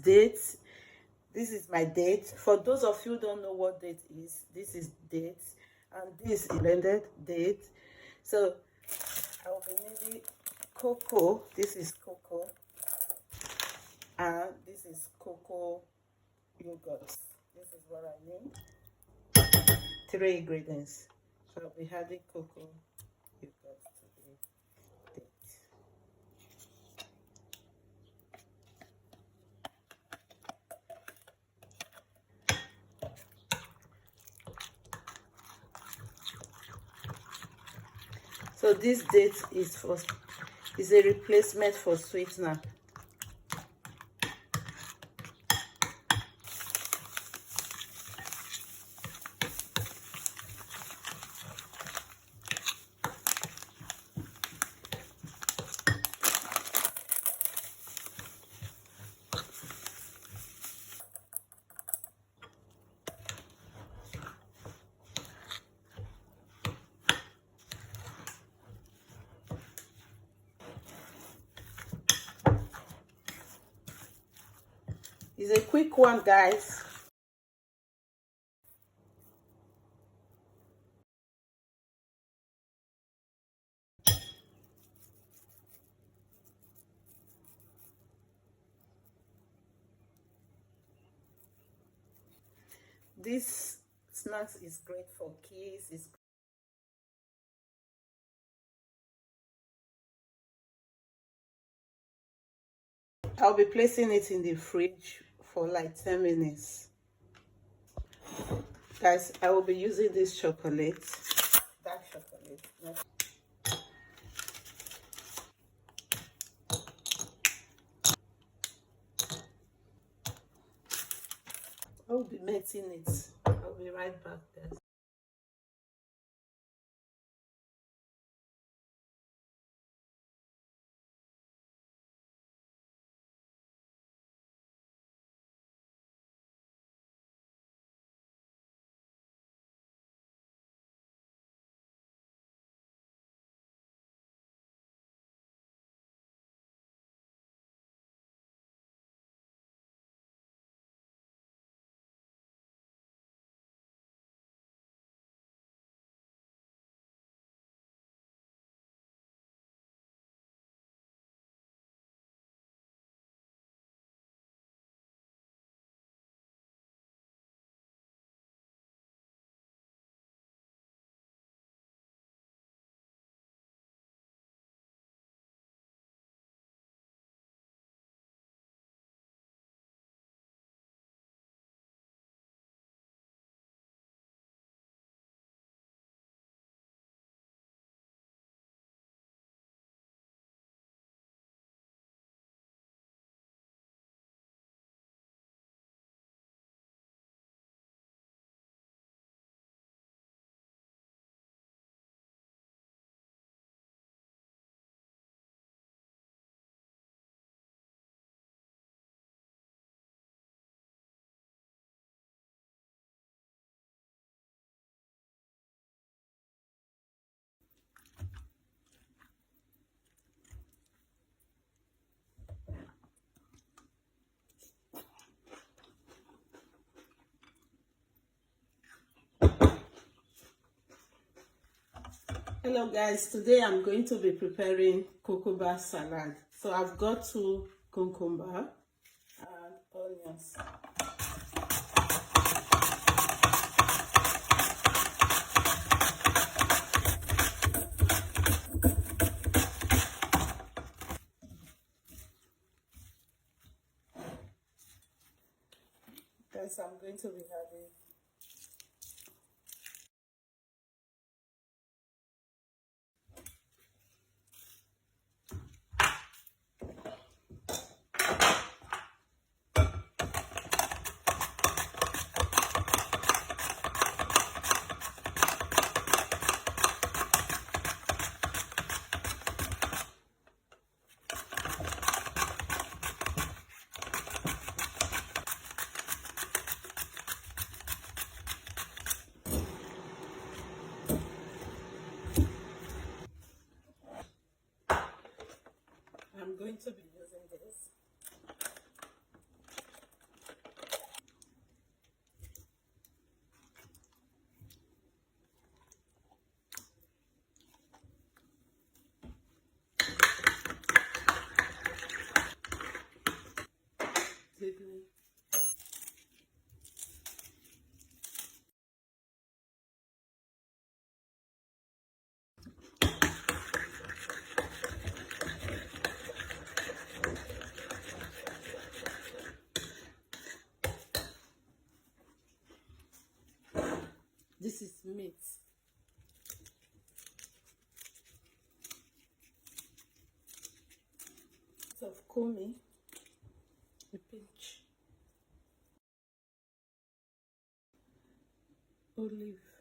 date. This is my date. For those of you who don't know what date is, this is date, and this is blended date. So I will be needing cocoa. This is cocoa, and this is cocoa yogurt. This is what I need. 3 ingredients. So I'll be adding cocoa yogurt to the date. So this date is a replacement for sweetener. It's a quick one, guys. This snacks is great for kids. I'll be placing it in the fridge for like 10 minutes. Guys, I will be using this chocolate, dark chocolate. I will be melting it. I'll be right back, guys. Hello guys, today I'm going to be preparing cucumber salad. So I've got 2 cucumber and onions. Guys, I'm going to be having I'm going to be using this. This is meat. Of kumi, a pinch, olive,